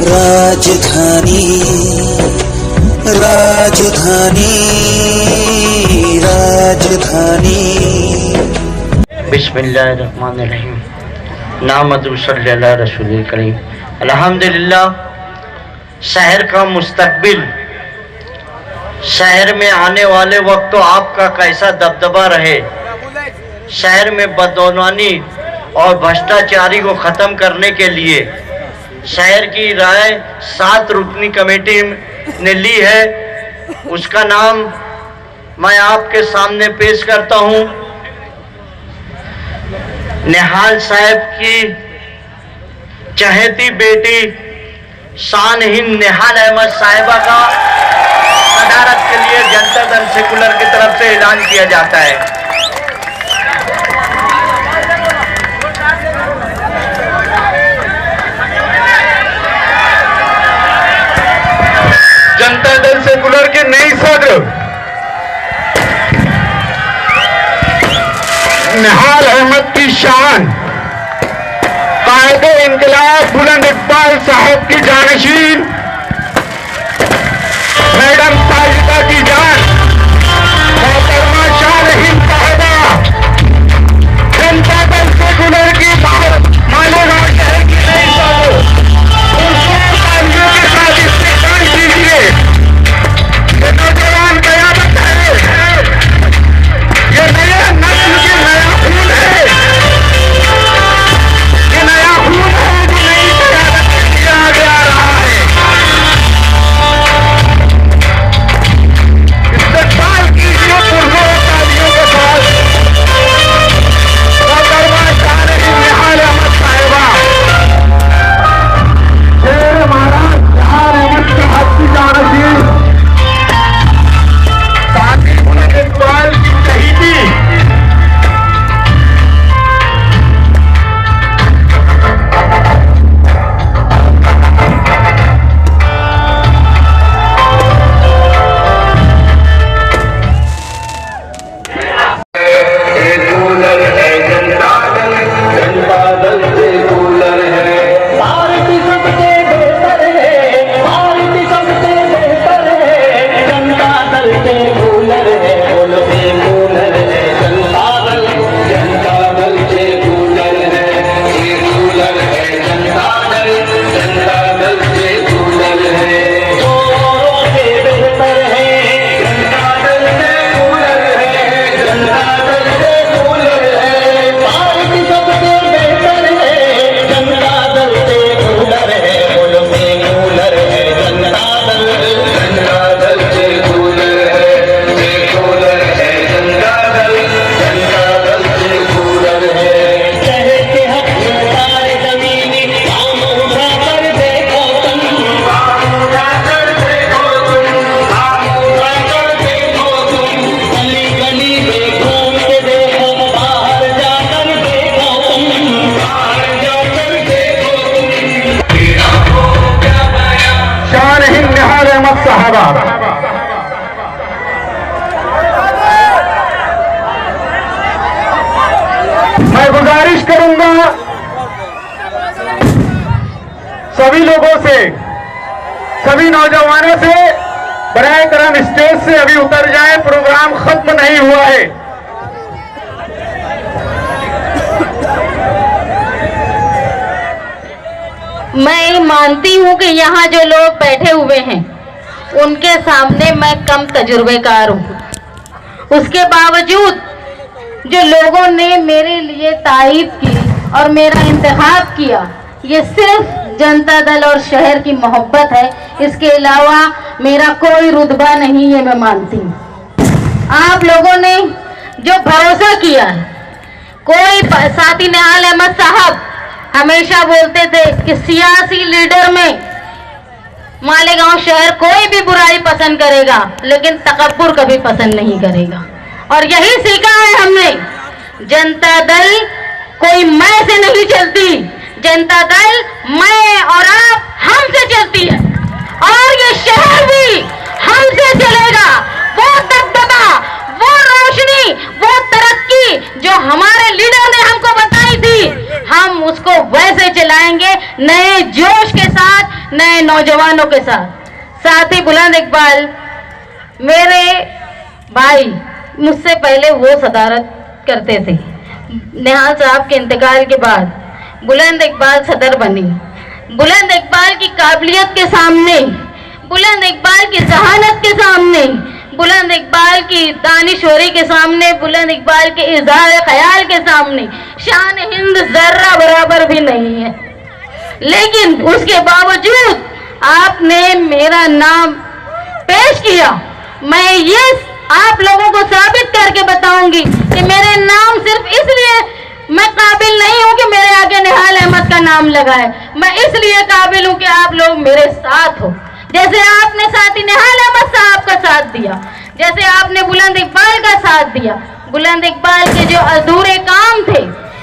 राजधानी राजधानी राजधानी। बिस्मिल्लाहिर्रहमानिर्रहीम। नामदु सल्लल्लाहु रसूल करीम। अल्हम्दुलिल्लाह। शहर का मुस्तकबिल, शहर में आने वाले वक्त तो आपका कैसा दबदबा रहे। शहर में बदनवानी और भ्रष्टाचारी को ख़त्म करने के लिए शहर की राय 7 रुकनी कमेटी ने ली है। उसका नाम मैं आपके सामने पेश करता हूं। निहाल साहब की चहेती बेटी शान-हिंद निहाल अहमद साहिबा का सदारत के लिए जनता दल सेकुलर की तरफ से ऐलान किया जाता है। जनता दल सेकुलर के नई सदर निहाल अहमद की शान कायदे इनकलाब बुलंद इकबाल साहब की जानशीन मैडम साजिदा की जान मोहतरमा शान-हिंद साहिबा जनता दल सेकुलर की मालेगांव शहर की नई सदर तालियों के साथ इस्तेमाल कीजिए। ये नौजवान कयामत है, ये नए नस्ल की नया खून है, ये नया खून है जो नई कयामत के लिए आगे आ रहा है। इस्तेमाल कीजिए पुरजोर तालियों के साथ मोहतरमा शान-हिंद निहाल अहमद साहिबा शेर महाराज निहाल अहमद साहब की जानशीन ताकि बुलंद इकबाल की शहीदी मैं गुजारिश करूंगा सभी लोगों से, सभी नौजवानों से, बराए करम स्टेज से अभी उतर जाएं, प्रोग्राम खत्म नहीं हुआ है। मैं मानती हूं कि यहाँ जो लोग बैठे हुए हैं उनके सामने मैं कम तजुर्बेकार हूँ। उसके बावजूद जो लोगों ने मेरे लिए तारीफ की और मेरा इंतखाब किया, ये सिर्फ जनता दल और शहर की मोहब्बत है। इसके अलावा मेरा कोई रुतबा नहीं है, मैं मानती हूँ। आप लोगों ने जो भरोसा किया है, कोई साथी निहाल अहमद साहब हमेशा बोलते थे कि सियासी लीडर में मालेगांव शहर कोई भी बुराई पसंद करेगा लेकिन तकब्बुर कभी पसंद नहीं करेगा। और यही सीखा है हमने। जनता दल कोई मैं से नहीं चलती, जनता दल मैं और आप हमसे चलती है और ये शहर भी हमसे चलेगा। वो दबदबा, वो रोशनी, वो तरक्की जो हमारे लीडर ने हमको बताई थी, हम उसको वैसे चलाएंगे। नए जोश के साथ, नए नौजवानों के साथ ही बुलंद इकबाल मेरे भाई मुझसे पहले वो सदारत करते थे। निहाल साहब के इंतकाल के बाद बुलंद इकबाल सदर बनी। बुलंद इकबाल की काबिलियत के सामने, बुलंद इकबाल की जहानत के सामने, बुलंद इकबाल की दानिशवरी के सामने, बुलंद इकबाल के इज़हार ख्याल के सामने शान हिंद जर्रा बराबर भी नहीं है। लेकिन उसके बावजूद आपने मेरा नाम पेश किया। मैं ये आप लोगों को साबित करके बताऊंगी कि मेरे नाम सिर्फ इसलिए मैं काबिल नहीं हूं कि मेरे आगे निहाल अहमद का नाम लगा है, मैं इसलिए काबिल हूं कि आप लोग मेरे साथ हो। जैसे आपने साथी निहाल अहमद साहब का साथ दिया, जैसे आपने बुलंद इकबाल का साथ दिया, बुलंद इकबाल के जो अधूरे काम थे,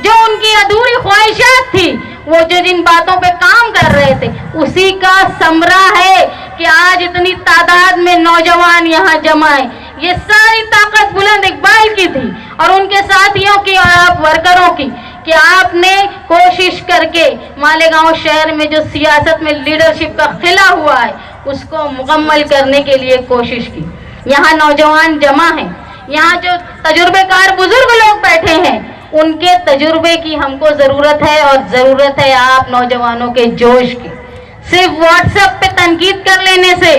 जो उनकी अधूरी ख्वाहिशात थी, वो जो जिन बातों पे काम कर रहे थे, उसी का समरा है कि आज इतनी तादाद में नौजवान यहाँ जमा है। ये सारी ताकत बुलंद इकबाल की थी और उनके साथियों की और आप वर्करों की, कि आपने कोशिश करके मालेगांव शहर में जो सियासत में लीडरशिप का खिला हुआ है उसको मुकम्मल करने के लिए कोशिश की। यहाँ नौजवान जमा हैं, यहाँ जो तजुर्बेकार बुजुर्ग लोग बैठे हैं, उनके तजुर्बे की हमको ज़रूरत है और ज़रूरत है आप नौजवानों के जोश की। सिर्फ व्हाट्सएप पे तनकीद कर लेने से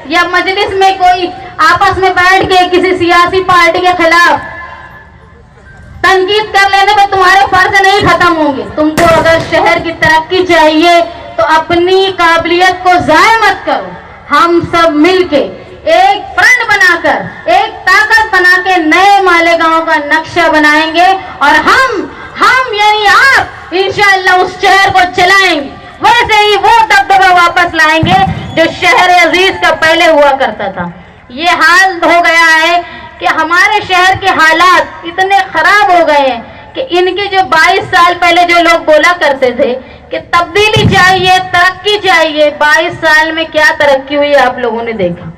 या मजलिस में कोई आपस में बैठ के किसी सियासी पार्टी के खिलाफ तनकीद कर लेने पे तुम्हारे फर्ज नहीं खत्म होंगे। तुमको अगर शहर की तरक्की चाहिए तो अपनी काबिलियत को जाया मत करो। हम सब मिलके एक फ्रंट बनाकर, एक ताकत बना के नए मालेगांव का नक्शा बनाएंगे और हम यानी आप इंशाअल्लाह उस शहर को चलाएंगे। वैसे ही वो दबदबा वापस लाएंगे जो शहर अजीज का पहले हुआ करता था। ये हाल हो गया है कि हमारे शहर के हालात इतने खराब हो गए हैं कि इनके जो 22 साल पहले जो लोग बोला करते थे कि तब्दीली चाहिए, तरक्की चाहिए, 22 साल में क्या तरक्की हुई आप लोगों ने देखा।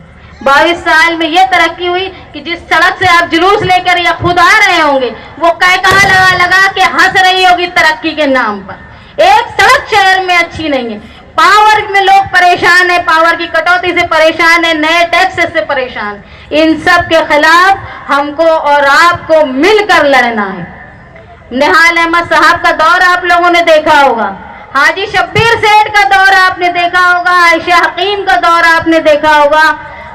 22 साल में ये तरक्की हुई कि जिस सड़क से आप जुलूस लेकर या खुद आ रहे होंगे वो कहकहा लगा लगा के हंस रही होगी तरक्की के नाम पर। एक सड़क शहर में अच्छी नहीं है, पावर में लोग परेशान है, पावर की कटौती से परेशान है, नए टैक्सेस से परेशान। इन सब के खिलाफ हमको और आपको मिलकर लड़ना है। निहाल अहमद साहब का दौर आप लोगों ने देखा होगा, हाजी शब्बीर सेठ का दौर आपने देखा होगा, आयशा हकीम का दौर आपने देखा होगा,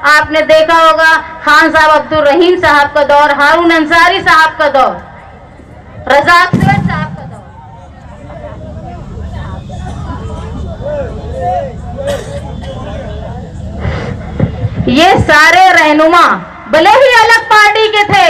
आपने देखा होगा खान साहब अब्दुल रहीम साहब का दौर, हारून अंसारी साहब का दौर, रजाक सेठ साहब का दौर। ये सारे रहनुमा भले ही अलग पार्टी के थे,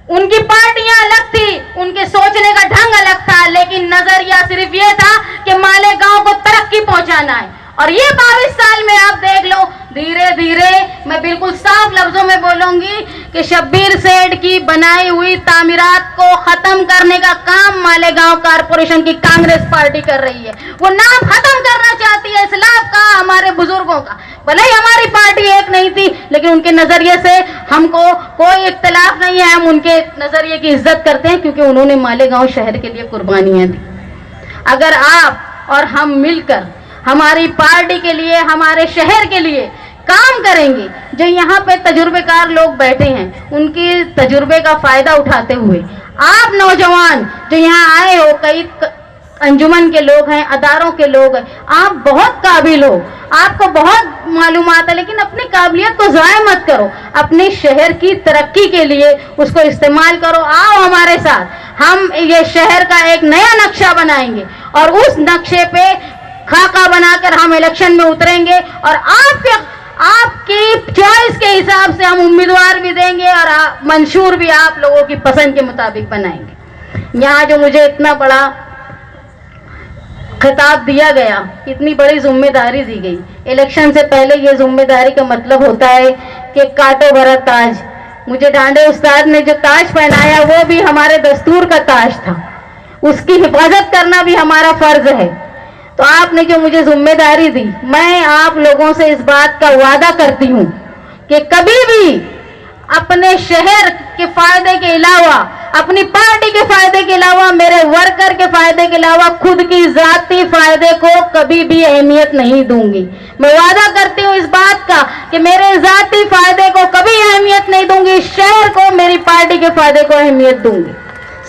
उनकी पार्टियां अलग थी, उनके सोचने का ढंग अलग था, लेकिन नजरिया सिर्फ ये था कि मालेगांव को तरक्की पहुंचाना है। और ये 22 साल में आप देख लो, धीरे धीरे मैं बिल्कुल साफ लफ्जों में बोलूंगी कि शब्बीर सेठ की बनाई हुई तामीरात को खत्म करने का काम मालेगांव कारपोरेशन की कांग्रेस पार्टी कर रही है। वो नाम खत्म करना चाहती है इस्लाम का, हमारे बुजुर्गों का। भले ही हमारी पार्टी एक नहीं थी, लेकिन उनके नजरिए से हमको कोई इख्तिलाफ नहीं है, हम उनके नजरिए की इज्जत करते हैं क्योंकि उन्होंने मालेगांव शहर के लिए कुर्बानियां दी। अगर आप और हम मिलकर हमारी पार्टी के लिए, हमारे शहर के लिए काम करेंगे, जो यहाँ पे तजुर्बेकार लोग बैठे हैं उनके तजुर्बे का फायदा उठाते हुए, आप नौजवान जो यहाँ आए हो, कई अंजुमन के लोग हैं, अदारों के लोग हैं, आप बहुत काबिल हो, आपको बहुत मालूमात है, लेकिन अपनी काबिलियत को ज़ाया मत करो। अपने शहर की तरक्की के लिए उसको इस्तेमाल करो। आओ हमारे साथ, हम ये शहर का एक नया नक्शा बनाएंगे और उस नक्शे पे खाका बनाकर हम इलेक्शन में उतरेंगे और आपकी चॉइस के हिसाब से हम उम्मीदवार भी देंगे और मंशूर भी आप लोगों की पसंद के मुताबिक बनाएंगे। यहाँ जो मुझे इतना बड़ा खिताब दिया गया, इतनी बड़ी जिम्मेदारी दी गई, इलेक्शन से पहले ये जिम्मेदारी का मतलब होता है कि कांटो भरा ताज। मुझे डांडे उस्ताद ने जो ताज पहनाया वो भी हमारे दस्तूर का ताज था, उसकी हिफाजत करना भी हमारा फर्ज है। तो आपने जो मुझे जिम्मेदारी दी, मैं आप लोगों से इस बात का वादा करती हूँ कि कभी भी अपने शहर के फायदे के अलावा अपनी पार्टी के फायदे के अलावा, मेरे वर्कर के फायदे के अलावा खुद की जाती फायदे को कभी भी अहमियत नहीं दूंगी। मैं वादा करती हूँ इस बात का कि मेरे जाती फायदे को कभी अहमियत नहीं दूंगी, शहर को, मेरी पार्टी के फायदे को अहमियत दूंगी।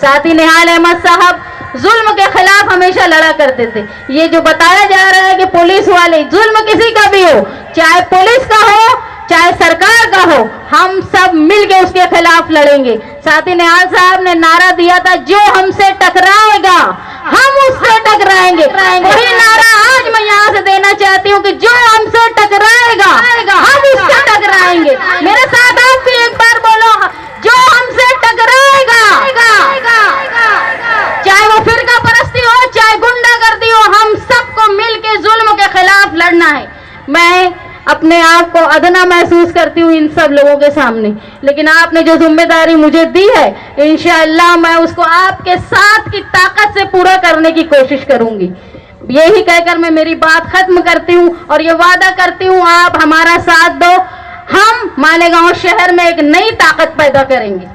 साथ ही निहाल अहमद साहब जुल्म के खिलाफ हमेशा लड़ा करते थे। ये जो बताया जा रहा है कि पुलिस वाले, जुल्म किसी का भी हो, चाहे पुलिस का हो चाहे सरकार का हो, हम सब मिलके उसके खिलाफ लड़ेंगे। साथ ही निहाल साहब ने नारा दिया था, जो हमसे टकराएगा हम उससे टकराएंगे। वही नारा आज मैं यहाँ से देना चाहती हूँ कि जो हमसे टकराएगा हम उससे टकराएंगे। मेरे साथ आप भी एक बार बोलो, जो हमसे टकराएगा, चाहे वो फिरका परस्ती हो चाहे गुंडागर्दी हो, हम सबको मिलके जुल्म के खिलाफ लड़ना है। मैं अपने आप को अदना महसूस करती हूँ इन सब लोगों के सामने, लेकिन आपने जो जिम्मेदारी मुझे दी है, इंशाअल्लाह मैं उसको आपके साथ की ताकत से पूरा करने की कोशिश करूंगी। यही कहकर मैं मेरी बात खत्म करती हूँ और ये वादा करती हूँ आप हमारा साथ दो, हम मालेगांव शहर में एक नई ताकत पैदा करेंगे।